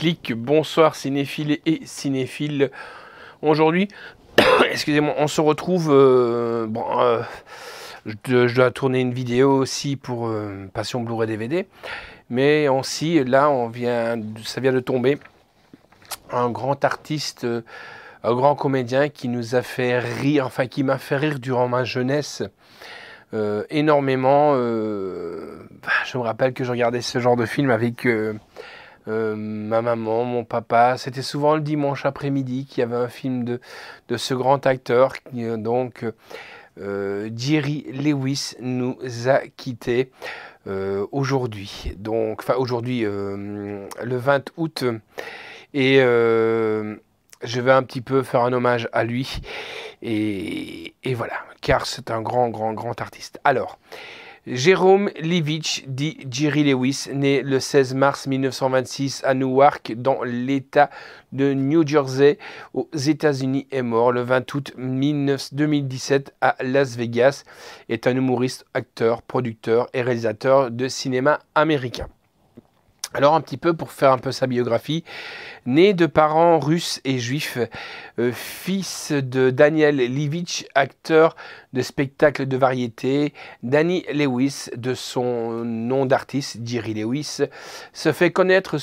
Flic, bonsoir cinéphiles et cinéphiles. Aujourd'hui, excusez-moi, on se retrouve. Je dois tourner une vidéo aussi pour Passion Blu-ray DVD. Mais aussi, là, ça vient de tomber. Un grand artiste, un grand comédien qui nous a fait rire, enfin qui m'a fait rire durant ma jeunesse. Énormément. Je me rappelle que je regardais ce genre de film avec ma maman, mon papa. C'était souvent le dimanche après-midi qu'il y avait un film de ce grand acteur. Jerry Lewis nous a quittés aujourd'hui. Aujourd'hui, le 20 août. Et je vais un petit peu faire un hommage à lui. Et voilà, car c'est un grand artiste. Alors, Jerome Levitch, dit Jerry Lewis, né le 16 mars 1926 à Newark, dans l'État de New Jersey, aux États-Unis, est mort le 20 août 2017 à Las Vegas, est un humoriste, acteur, producteur et réalisateur de cinéma américain. Alors un petit peu pour faire un peu sa biographie, né de parents russes et juifs, fils de Daniel Levitch, acteur de spectacles de variété, Danny Lewis, de son nom d'artiste, Jerry Lewis, se fait connaître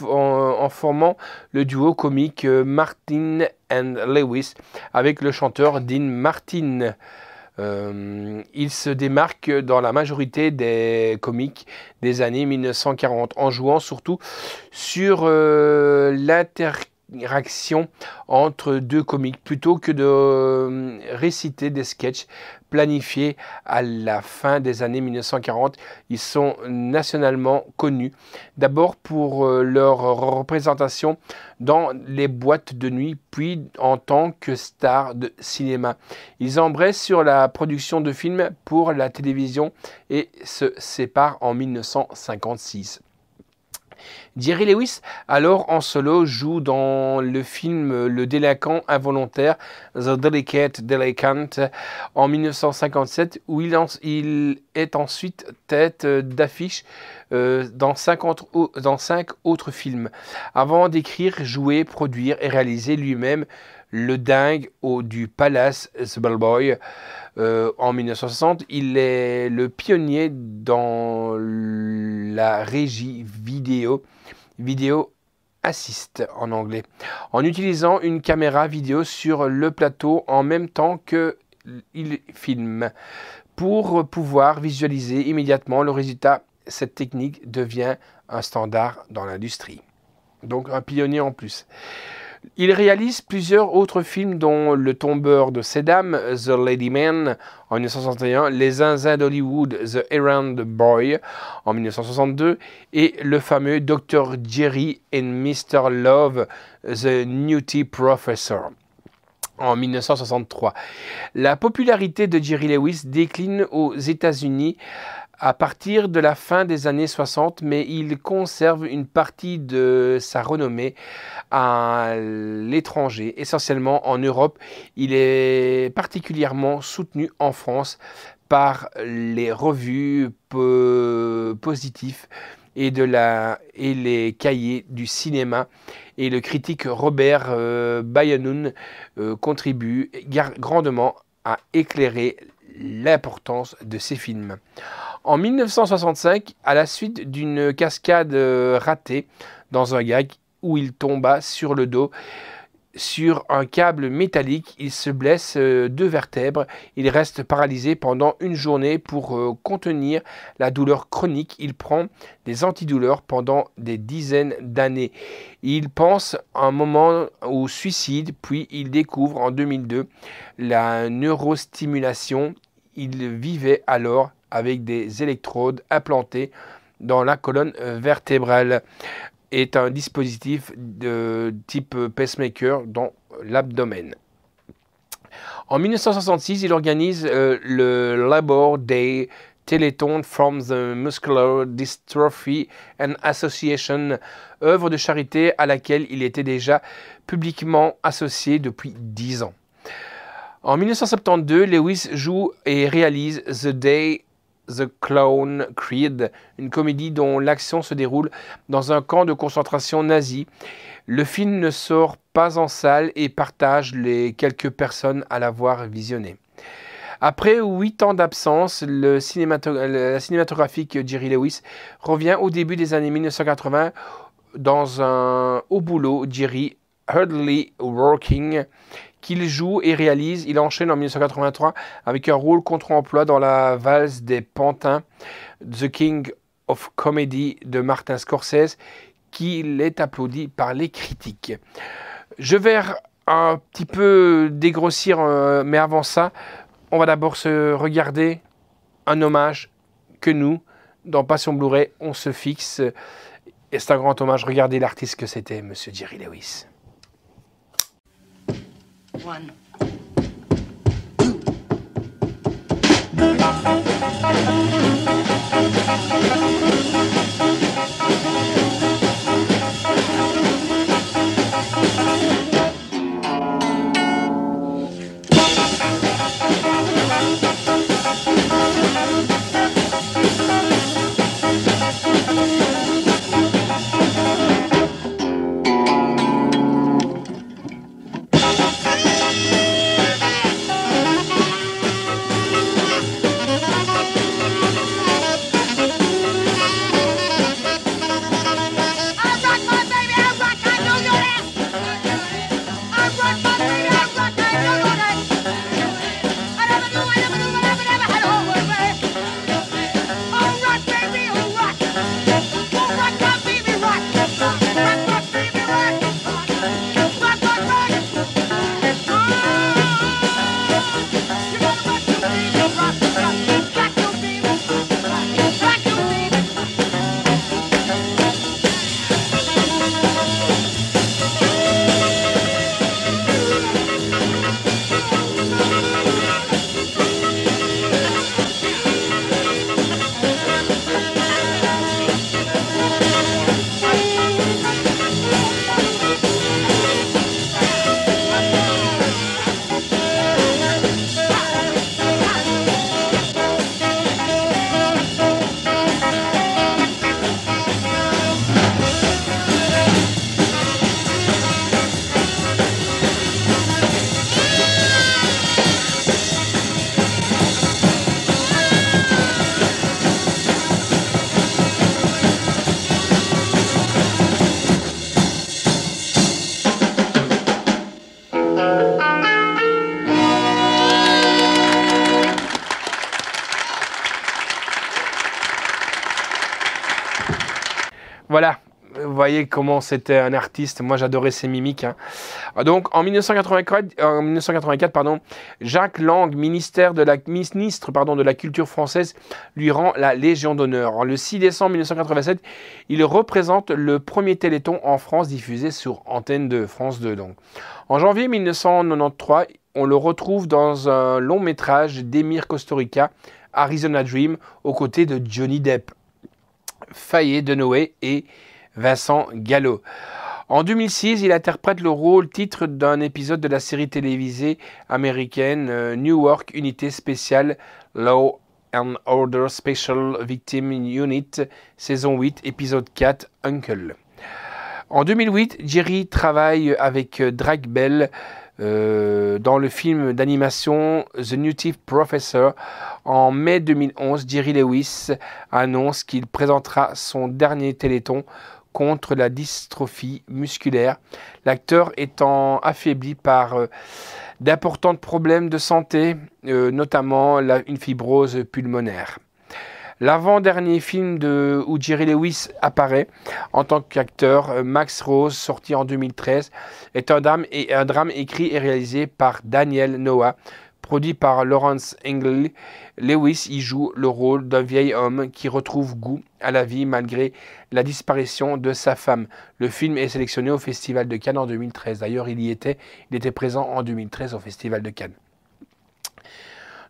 en formant le duo comique Martin and Lewis avec le chanteur Dean Martin. Il se démarque dans la majorité des comiques des années 1940 en jouant surtout sur l'interaction entre deux comiques plutôt que de réciter des sketchs planifiés à la fin des années 1940. Ils sont nationalement connus d'abord pour leur représentation dans les boîtes de nuit, puis en tant que stars de cinéma. Ils embrassent sur la production de films pour la télévision et se séparent en 1956. Jerry Lewis, alors en solo, joue dans le film Le délinquant involontaire, The Delicate Delinquent, en 1957, où il est ensuite tête d'affiche dans 5 autres films, avant d'écrire, jouer, produire et réaliser lui-même Le Dingue du Palace, The Bellboy. En 1960, il est le pionnier dans la régie vidéo assist en anglais, en utilisant une caméra vidéo sur le plateau en même temps qu'il filme. Pour pouvoir visualiser immédiatement le résultat, cette technique devient un standard dans l'industrie. Donc un pionnier en plus. Il réalise plusieurs autres films dont Le Tombeur de Sedam, The Lady Man en 1961, Les Zinzins d'Hollywood, The Errand Boy en 1962 et le fameux Dr. Jerry and Mr. Love, The Nutty Professor en 1963. La popularité de Jerry Lewis décline aux États-Unis à partir de la fin des années 60, mais il conserve une partie de sa renommée à l'étranger, essentiellement en Europe. Il est particulièrement soutenu en France par les revues positives et les cahiers du cinéma. Et le critique Robert Bayanoun contribue grandement à éclairer l'importance de ces films. En 1965, à la suite d'une cascade ratée dans un gag où il tomba sur le dos sur un câble métallique, il se blesse 2 vertèbres. Il reste paralysé pendant une journée pour contenir la douleur chronique. Il prend des antidouleurs pendant des dizaines d'années. Il pense un moment au suicide, puis il découvre en 2002 la neurostimulation. Il vivait alors avec des électrodes implantées dans la colonne vertébrale, est un dispositif de type pacemaker dans l'abdomen. En 1966, il organise le Labor Day Telethon from the Muscular Dystrophy and Association, œuvre de charité à laquelle il était déjà publiquement associé depuis 10 ans. En 1972, Lewis joue et réalise The Day The Clown Creed, une comédie dont l'action se déroule dans un camp de concentration nazi. Le film ne sort pas en salle et partage les quelques personnes à l'avoir visionné. Après 8 ans d'absence, la cinématographique Jerry Lewis revient au début des années 1980 dans un Au boulot, Jerry Hardly Working, qu'il joue et réalise. Il enchaîne en 1983 avec un rôle contre-emploi dans la valse des pantins, The King of Comedy de Martin Scorsese, qui est applaudi par les critiques. Je vais un petit peu dégrossir, mais avant ça, on va d'abord se regarder un hommage que nous, dans Passion Blu-ray, on se fixe. Et c'est un grand hommage. Regardez l'artiste que c'était, Monsieur Jerry Lewis. One. Voilà, vous voyez comment c'était un artiste. Moi, j'adorais ses mimiques. Hein. Donc, en 1984, Jacques Lang, ministre de la Culture française, lui rend la Légion d'honneur. Le 6 décembre 1987, il représente le premier Téléthon en France diffusé sur Antenne 2, France 2. Donc. En janvier 1993, on le retrouve dans un long métrage d'Emir Kusturica, Arizona Dream, aux côtés de Johnny Depp, Faye Dunaway et Vincent Gallo. En 2006, il interprète le rôle titre d'un épisode de la série télévisée américaine Newark Unité Spéciale Law and Order Special Victim Unit, saison 8, épisode 4, Uncle. En 2008, Jerry travaille avec Drake Bell dans le film d'animation The Nutty Professor. En mai 2011, Jerry Lewis annonce qu'il présentera son dernier téléthon contre la dystrophie musculaire, l'acteur étant affaibli par d'importants problèmes de santé, notamment une fibrose pulmonaire. L'avant-dernier film où Jerry Lewis apparaît en tant qu'acteur, Max Rose, sorti en 2013, est un drame écrit et réalisé par Daniel Noah, produit par Lawrence Engle. Lewis y joue le rôle d'un vieil homme qui retrouve goût à la vie malgré la disparition de sa femme. Le film est sélectionné au Festival de Cannes en 2013. D'ailleurs, il était présent en 2013 au Festival de Cannes.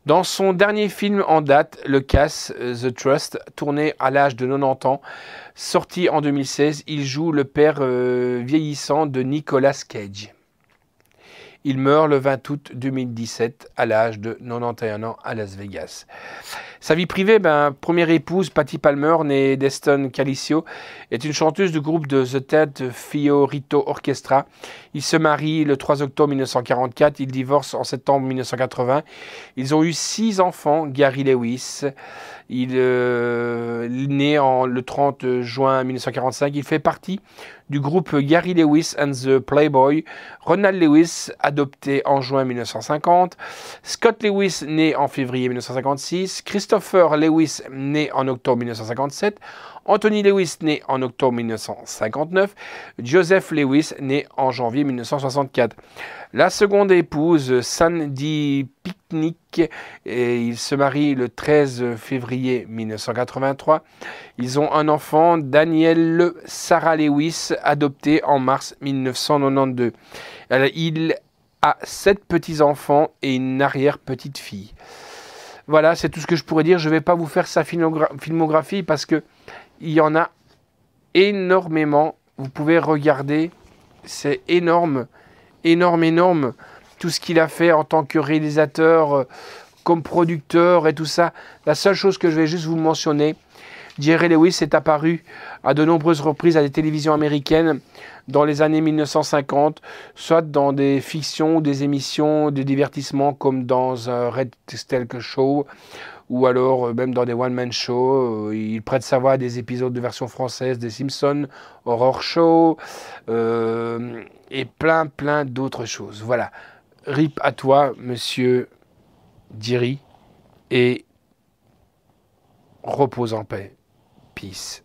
Dans son dernier film en date, Le Casse, The Trust, tourné à l'âge de 90 ans, sorti en 2016, il joue le père vieillissant de Nicolas Cage. Il meurt le 20 août 2017 à l'âge de 91 ans à Las Vegas. Sa vie privée, première épouse, Patty Palmer, née Deston Calicio, est une chanteuse du groupe de The Ted Fiorito Orchestra. Ils se marient le 3 octobre 1944, ils divorcent en septembre 1980. Ils ont eu 6 enfants. Gary Lewis, il est né le 30 juin 1945. Il fait partie du groupe Gary Lewis and the Playboy. Ronald Lewis, adopté en juin 1950. Scott Lewis, né en février 1956. Christopher Lewis, né en octobre 1957. Anthony Lewis, né en octobre 1959. Joseph Lewis, né en janvier 1964. La seconde épouse, Sandy Picnic, et il se marie le 13 février 1983. Ils ont un enfant, Daniel Sarah Lewis, adopté en mars 1992. Il a 7 petits-enfants et une arrière-petite-fille. Voilà, c'est tout ce que je pourrais dire. Je ne vais pas vous faire sa filmographie parce que il y en a énormément. Vous pouvez regarder, c'est énorme, énorme, tout ce qu'il a fait en tant que réalisateur, comme producteur et tout ça. La seule chose que je vais juste vous mentionner, Jerry Lewis est apparu à de nombreuses reprises à des télévisions américaines dans les années 1950, soit dans des fictions ou des émissions de divertissement comme dans un Red Stelk Show, ou alors même dans des one-man shows. Il prête sa voix à des épisodes de version française des Simpsons, Horror Show, et plein d'autres choses. Voilà. RIP à toi, monsieur Jerry, et repose en paix. Peace.